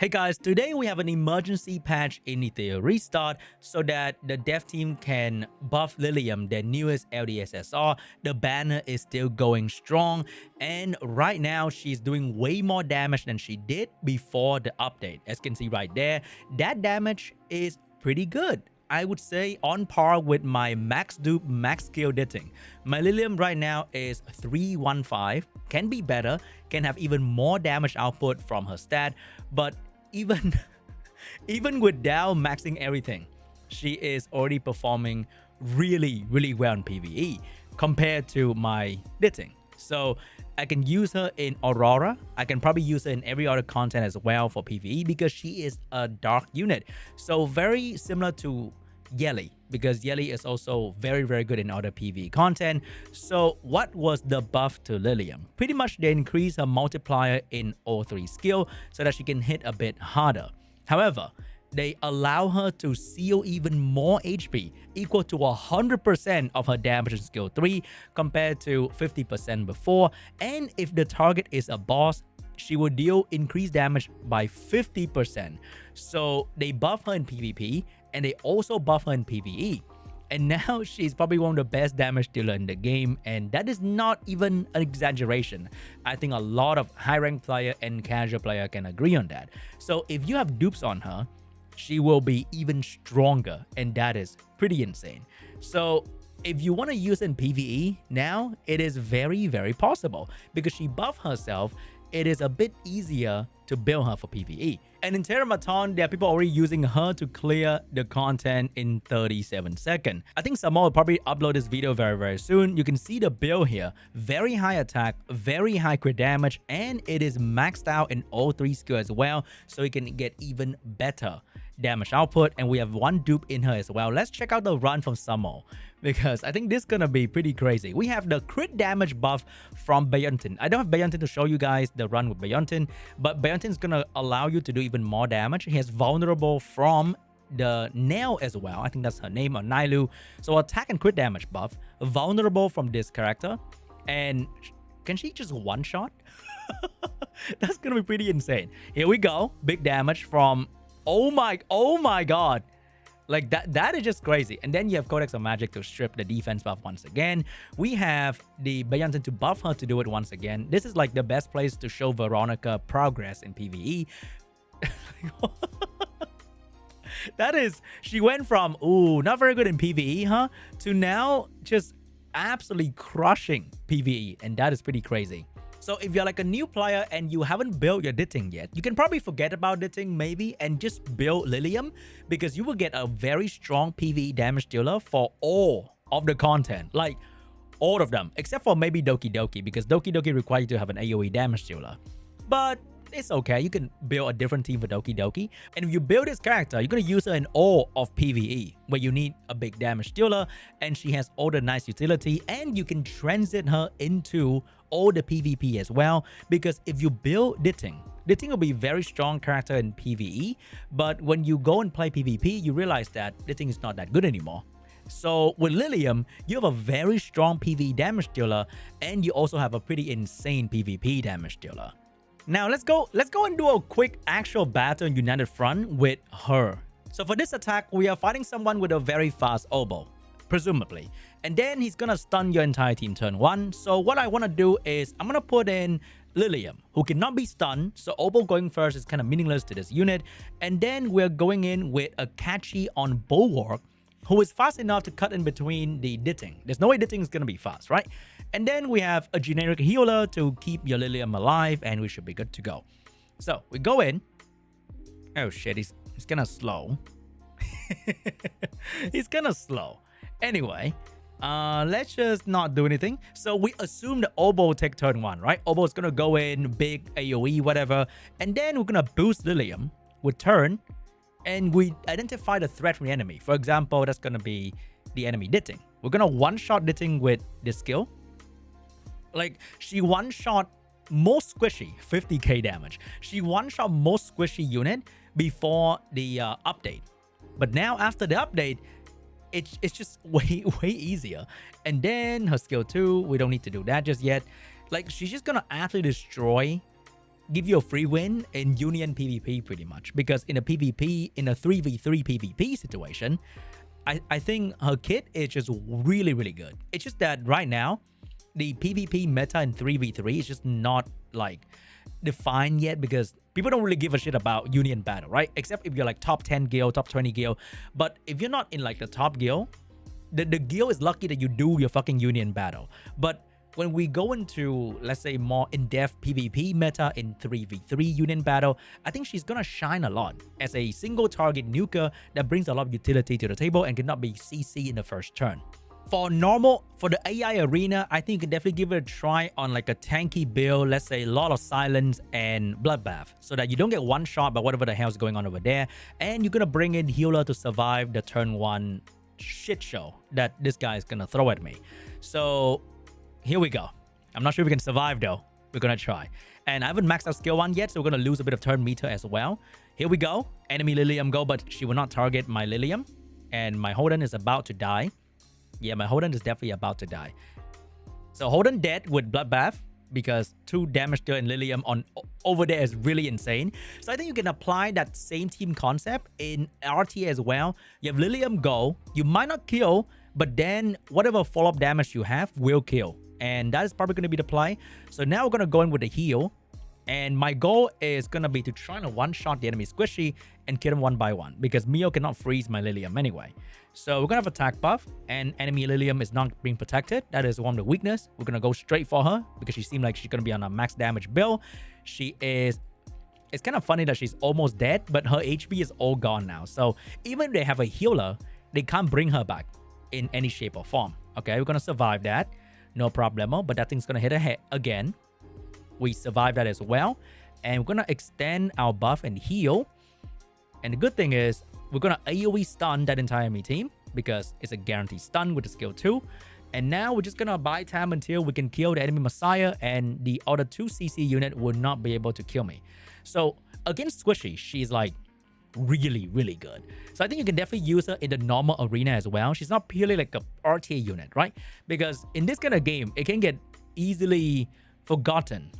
Hey guys, today we have an emergency patch in Etheria Restart so that the dev team can buff Lilium, their newest LDSSR. The banner is still going strong, and right now she's doing way more damage than she did before the update. As you can see right there, that damage is pretty good. I would say on par with my max dupe, max skill ditting. My Lilium right now is 315, can be better, can have even more damage output from her stat, but even even without maxing everything, she is already performing really well in PvE compared to my ditting. So I can use her in Aurora. I can probably use her in every other content as well for PvE because she is a dark unit. So very similar to Yelly, because Yelly is also very good in other PvE content. So what was the buff to Lilium? Pretty much they increase her multiplier in all three skill so that she can hit a bit harder. However, they allow her to seal even more HP, equal to 100% of her damage in skill 3 compared to 50% before. And if the target is a boss, she will deal increased damage by 50%. So they buff her in PvP and they also buff her in PvE. And now she's probably one of the best damage dealer in the game, and that is not even an exaggeration. I think a lot of high rank player and casual player can agree on that. So if you have dupes on her, she will be even stronger, and that is pretty insane. So if you want to use in PvE now, it is very possible because she buffed herself. It is a bit easier to build her for PvE. And in Terramaton, there are people already using her to clear the content in 37 seconds. I think someone will probably upload this video very soon. You can see the build here. Very high attack, very high crit damage, and it is maxed out in all three skills as well, so you can get even better damage output. And we have one dupe in her as well. Let's check out the run from Samo, because I think this is gonna be pretty crazy. We have the crit damage buff from Bayontin. I don't have Bayontin to show you guys the run with Bayontin, but Bayontin is gonna allow you to do even more damage. He has vulnerable from the nail as well. I think that's her name, or Nailu. So attack and crit damage buff, vulnerable from this character. And can she just one shot? That's gonna be pretty insane. Here we go. Big damage from, oh my god. Like that is just crazy. And then you have Codex of Magic to strip the defense buff once again. We have the Bayontin to buff her to do it once again. This is like the best place to show Veronica progress in PvE. That is, she went from, ooh, not very good in PvE, huh? To now just absolutely crushing PvE. And that is pretty crazy. So if you're like a new player and you haven't built your ditting yet, you can probably forget about ditting maybe and just build Lilium, because you will get a very strong PvE damage dealer for all of the content. Like all of them, except for maybe Doki Doki, because Doki Doki requires you to have an AoE damage dealer. But it's okay, you can build a different team for Doki Doki. And if you build this character, you're going to use her in all of PvE, where you need a big damage dealer, and she has all the nice utility, and you can transit her into all the PvP as well. Because if you build ditting will be a very strong character in PvE, but when you go and play PvP, you realize that ditting is not that good anymore. So with Lilium, you have a very strong PvE damage dealer, and you also have a pretty insane PvP damage dealer. Now let's go and do a quick actual battle in United Front with her. So for this attack, we are fighting someone with a very fast oboe, presumably. And then he's gonna stun your entire team turn 1. So what I want to do is I'm gonna put in Lilium, who cannot be stunned. So oboe going first is kind of meaningless to this unit. And then we're going in with a catchy on Bulwark, who is fast enough to cut in between the ditting. There's no way ditting is gonna be fast, right? And then we have a generic healer to keep your Lilium alive, and we should be good to go. So we go in. Oh shit, he's kind of slow. He's kind of slow. Anyway, let's just not do anything. So we assume the oboe will take turn 1, right? Oboe is gonna go in, big AoE, whatever. And then we're gonna boost Lilium with turn, and we identify the threat from the enemy. For example, that's gonna be the enemy ditting. We're gonna one-shot ditting with this skill. Like, she one-shot most squishy, 50k damage. She one-shot most squishy unit before the update. But now after the update, it's just way easier. And then her skill 2, we don't need to do that just yet. Like, she's just gonna absolutely destroy give you a free win in Union PvP pretty much. Because in a PvP, in a 3v3 PvP situation, I think her kit is just really, really good. It's just that right now, the PvP meta in 3v3 is just not like defined yet, because people don't really give a shit about Union battle, right? Except if you're like top 10 guild, top 20 guild. But if you're not in like the top guild, the guild is lucky that you do your fucking Union battle. But when we go into, let's say, more in-depth PvP meta in 3v3 Union battle, I think she's gonna shine a lot as a single target nuker that brings a lot of utility to the table and cannot be CC in the first turn. For the AI arena, I think you can definitely give it a try on like a tanky build, let's say a lot of silence and bloodbath, so that you don't get one shot by whatever the hell is going on over there, and you're gonna bring in healer to survive the turn 1 shit show that this guy is gonna throw at me. So here we go. I'm not sure if we can survive though. We're gonna try. And I haven't maxed out skill 1 yet, so we're gonna lose a bit of turn meter as well. Here we go. Enemy Lilium go, but she will not target my Lilium. And my Holden is about to die. Yeah, my Holden is definitely about to die. So Holden dead with Bloodbath, because 2 damage to in Lilium on over there is really insane. So I think you can apply that same team concept in RTA as well. You have Lilium go. You might not kill, but then whatever follow-up damage you have will kill. And that is probably going to be the play. So now we're going to go in with the heal. And my goal is going to be to try to one-shot the enemy squishy and kill them one by one, because Mio cannot freeze my Lilium anyway. So we're going to have attack buff, and enemy Lilium is not being protected. That is one of the weakness. We're going to go straight for her because she seemed like she's going to be on a max damage build. She is... It's kind of funny that she's almost dead, but her HP is all gone now. So even if they have a healer, they can't bring her back in any shape or form. Okay, we're going to survive that. No problemo, but that thing's going to hit her head again. We survive that as well. And we're going to extend our buff and heal. And the good thing is, we're going to AoE stun that entire enemy team, because it's a guaranteed stun with the skill 2. And now we're just going to buy time until we can kill the enemy Messiah, and the other 2 CC unit will not be able to kill me. So against Squishy, she's like really, really good. So I think you can definitely use her in the normal arena as well. She's not purely like a RTA unit, right? Because in this kind of game, it can get easily forgotten.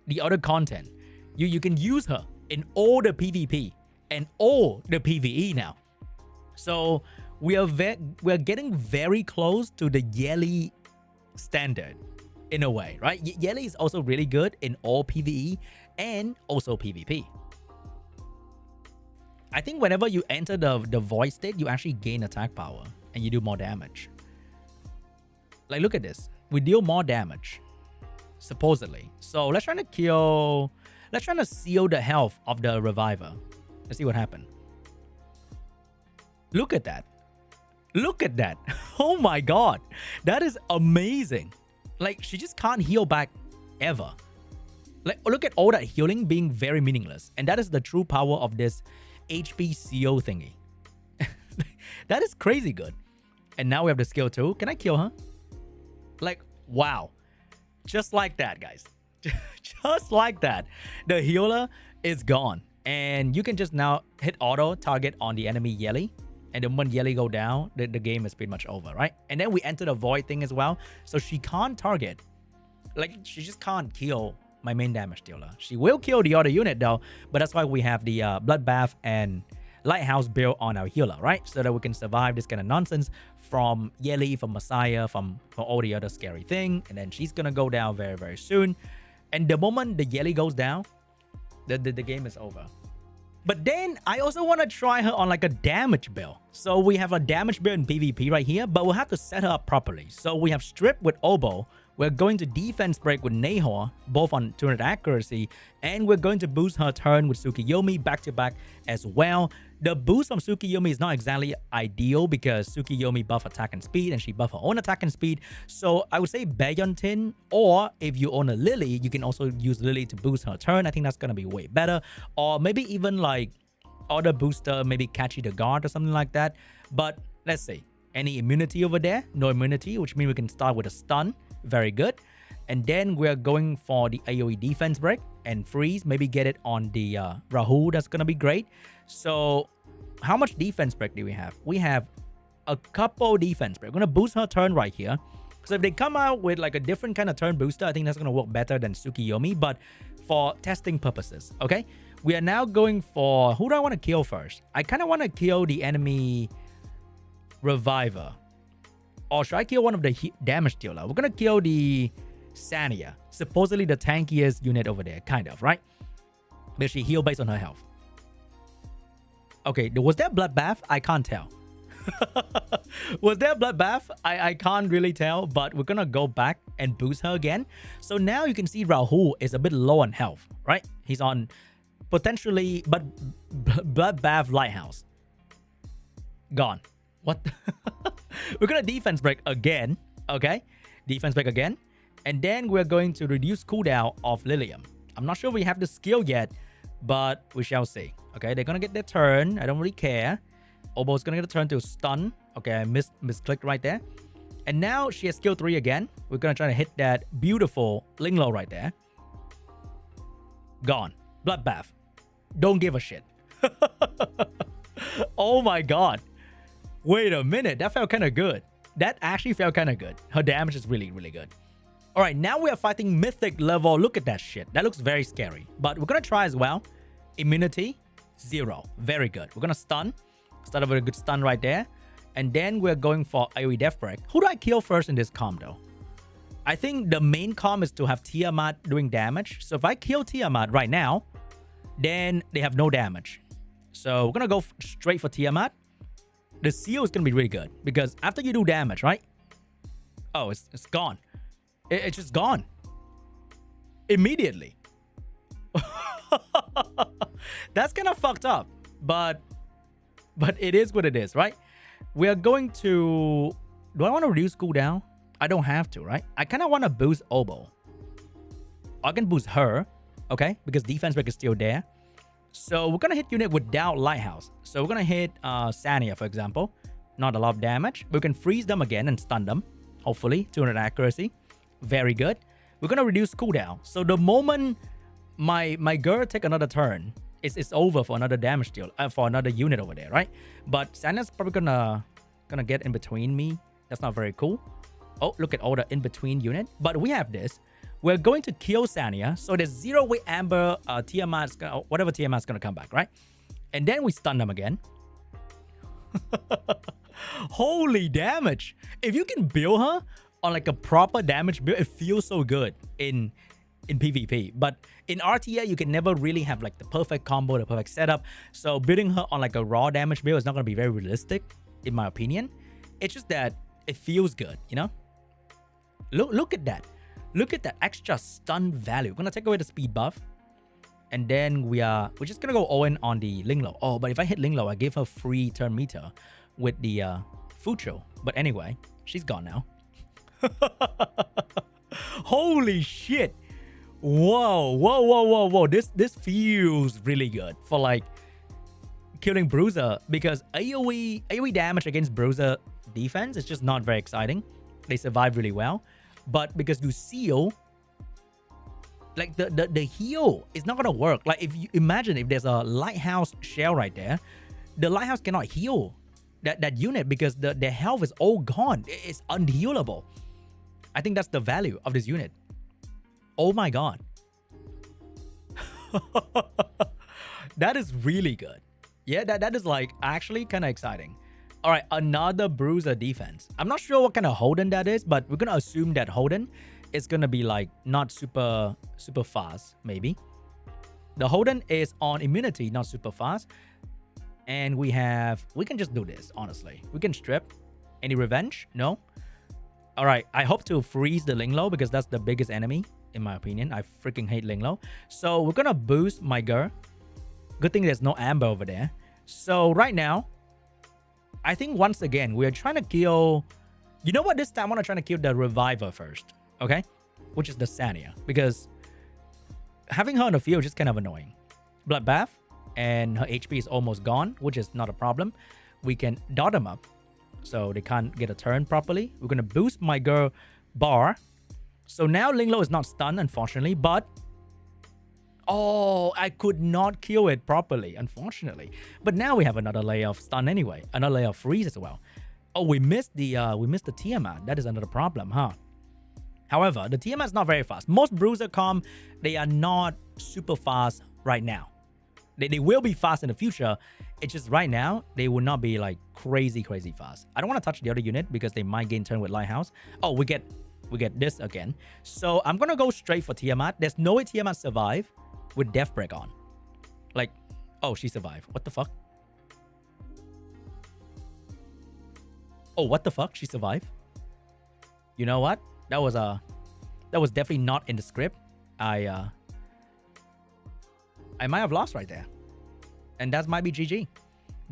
The other content, you can use her in all the PvP and all the PvE now. So we are getting very close to the Yelly standard in a way, right? Yelly is also really good in all PvE and also PvP. I think whenever you enter the void state, you actually gain attack power and you do more damage. Like, look at this. We deal more damage, supposedly. So let's try to seal the health of the reviver. Let's see what happened. Look at that. Look at that. Oh my god. That is amazing. Like, she just can't heal back ever. Like, look at all that healing being very meaningless. And that is the true power of this HP CO thingy. That is crazy good. And now we have the skill 2. Can I kill her? Like, wow. Just like that, guys. Just like that. The healer is gone. And you can just now hit auto target on the enemy Yelly. And then when Yelly go down, the game is pretty much over, right? And then we enter the void thing as well. So she can't target. Like, she just can't kill my main damage dealer. She will kill the other unit though. But that's why we have the Bloodbath and Lighthouse build on our healer, right? So that we can survive this kind of nonsense from Yelly, from Messiah, from all the other scary thing. And then she's gonna go down very, very soon. And the moment the Yelly goes down, the game is over. But then I also want to try her on like a damage build. So we have a damage build in PvP right here, but we'll have to set her up properly. So we have Strip with Oboe. We're going to defense break with Nahor, both on 200 accuracy, and we're going to boost her turn with Tsukiyomi back-to-back as well. The boost from Tsukiyomi is not exactly ideal because Tsukiyomi buff attack and speed, and she buff her own attack and speed. So I would say Bayon, or if you own a Lily, you can also use Lily to boost her turn. I think that's going to be way better. Or maybe even like other booster, maybe Catchy the Guard or something like that. But let's see. Any immunity over there? No immunity, which means we can start with a stun. Very good. And then we're going for the AoE defense break and freeze. Maybe get it on the Rahul. That's going to be great. So how much defense break do we have? We have a couple defense break. We're going to boost her turn right here. So if they come out with like a different kind of turn booster, I think that's going to work better than Tsukiyomi. But for testing purposes, okay? We are now going for, who do I want to kill first? I kind of want to kill the enemy reviver. Or should I kill one of the damage dealer? We're going to kill the Sania, supposedly the tankiest unit over there, kind of, right? Because she heal based on her health. Okay, was that bloodbath? I can't tell. Was there a bloodbath? I can't really tell, but we're gonna go back and boost her again. So now you can see Rahul is a bit low on health, right? He's on potentially, but bloodbath lighthouse. Gone. What? We're gonna defense break again, okay? Defense break again. And then we're going to reduce cooldown of Lilium. I'm not sure we have the skill yet, but we shall see. Okay, they're gonna get their turn. I don't really care. Obo's gonna get a turn to stun. Okay, I misclicked right there. And now she has skill 3 again. We're gonna try to hit that beautiful Linglo right there. Gone. Bloodbath. Don't give a shit. Oh my god. Wait a minute. That felt kind of good. That actually felt kind of good. Her damage is really, really good. All right, now we are fighting mythic level. Look at that shit. That looks very scary. But we're gonna try as well. Immunity 0. Very good. We're gonna stun. Start with a good stun right there. And then we're going for AoE Death Break. Who do I kill first in this comp though? I think the main comp is to have Tiamat doing damage. So if I kill Tiamat right now, then they have no damage. So we're gonna go straight for Tiamat. The seal is gonna be really good because after you do damage, right? Oh, it's gone. It's just gone. Immediately. That's kind of fucked up. But it is what it is, right? We are going to... Do I want to reduce cooldown? I don't have to, right? I kind of want to boost Obo. I can boost her, okay? Because defense break is still there. So we're going to hit unit without Lighthouse. So we're going to hit Sania, for example. Not a lot of damage. We can freeze them again and stun them. Hopefully, 200 accuracy. Very good. We're going to reduce cooldown. So the moment my girl take another turn, it's over for another damage deal, for another unit over there, right? But Sania's probably gonna get in between me. That's not very cool. Oh, look at all the in-between unit. But we have this. We're going to kill Sania. So there's 0-way Amber, Tiamat's gonna, whatever Tiamat's gonna come back, right? And then we stun them again. Holy damage. If you can build her on like a proper damage build, it feels so good in PvP. But in RTA, you can never really have like the perfect combo, the perfect setup. So building her on like a raw damage build is not going to be very realistic, in my opinion. It's just that it feels good, you know? Look at that. Look at that extra stun value. We're going to take away the speed buff. And then we're just going to go all in on the Linglo. Oh, but if I hit Linglo, I give her free turn meter with the Fucho. But anyway, she's gone now. Holy shit. Whoa. This feels really good for like killing Bruiser, because AoE damage against Bruiser defense is just not very exciting. They survive really well. But because you seal, like the heal is not gonna work. Like if you imagine if there's a lighthouse shell right there, the lighthouse cannot heal that unit because their health is all gone. It's unhealable. I think that's the value of this unit. Oh my god. That is really good. Yeah, that is like actually kind of exciting. All right, another Bruiser defense. I'm not sure what kind of Holden that is, but we're gonna assume that Holden is gonna be like not super fast, maybe. The Holden is on immunity, not super fast. And we can just do this, honestly. We can strip. Any revenge? No. All right, I hope to freeze the Linglo because that's the biggest enemy, in my opinion. I freaking hate Linglo. So we're gonna boost my girl. Good thing there's no Amber over there. So right now, I think once again, we're trying to kill... You know what? This time, I want to try to kill the Reviver first, okay? Which is the Sania. Because having her on the field is just kind of annoying. Bloodbath, and her HP is almost gone, which is not a problem. We can dot them up so they can't get a turn properly. We're going to boost my girl Bar. So now Linglo is not stunned, unfortunately, but... Oh, I could not kill it properly, unfortunately. But now we have another layer of stun anyway. Another layer of freeze as well. Oh, we missed the Tiamat. That is another problem, huh? However, the TMR is not very fast. Most bruiser comp, they are not super fast right now. They will be fast in the future. It's just right now, they will not be like crazy fast. I don't want to touch the other unit because they might gain turn with Lighthouse. Oh, we get this again. So I'm going to go straight for Tiamat. There's no way Tiamat survive with Death Break on. Like, oh, she survived. What the fuck? Oh, what the fuck? She survived? You know what? That was definitely not in the script. I might have lost right there. And that might be GG.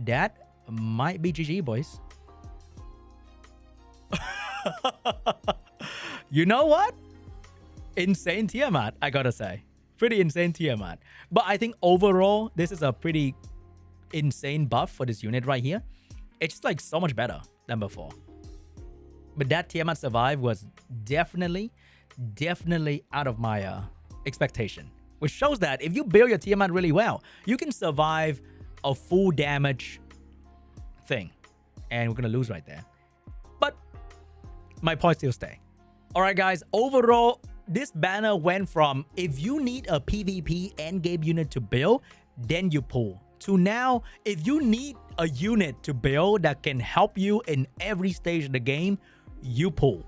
That might be GG, boys. You know what? Insane Tiamat, I gotta say. Pretty insane Tiamat. But I think overall, this is a pretty insane buff for this unit right here. It's just like so much better than before. But that Tiamat survive was definitely out of my expectation. Which shows that if you build your Tiamat really well, you can survive a full damage thing. And we're going to lose right there. But my points still stay. Alright guys, overall, this banner went from if you need a PvP endgame unit to build, then you pull. To now, if you need a unit to build that can help you in every stage of the game, you pull.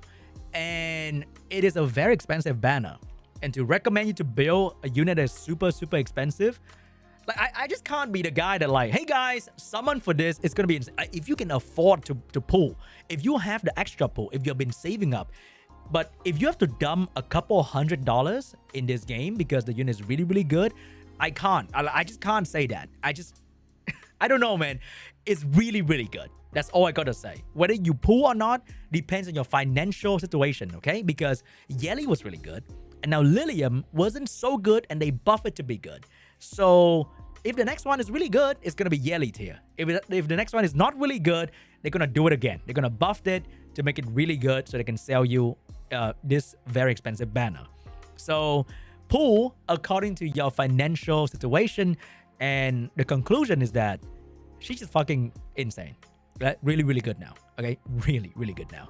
And it is a very expensive banner. And to recommend you to build a unit that's super expensive, like I just can't be the guy that like, hey guys, summon for this, it's gonna be insane. If you can afford to pull, if you have the extra pull, if you've been saving up, but if you have to dump a couple $100 in this game because the unit is really good, I can't. I just can't say that. I don't know, man. It's really good. That's all I gotta say. Whether you pull or not depends on your financial situation, okay? Because Yelly was really good. And now Lilium wasn't so good and they buff it to be good. So if the next one is really good, it's going to be Yelly tier. If the next one is not really good, they're going to do it again. They're going to buff it to make it really good so they can sell you this very expensive banner. So pull according to your financial situation. And the conclusion is that she's just fucking insane. Really good now. Okay? Really good now.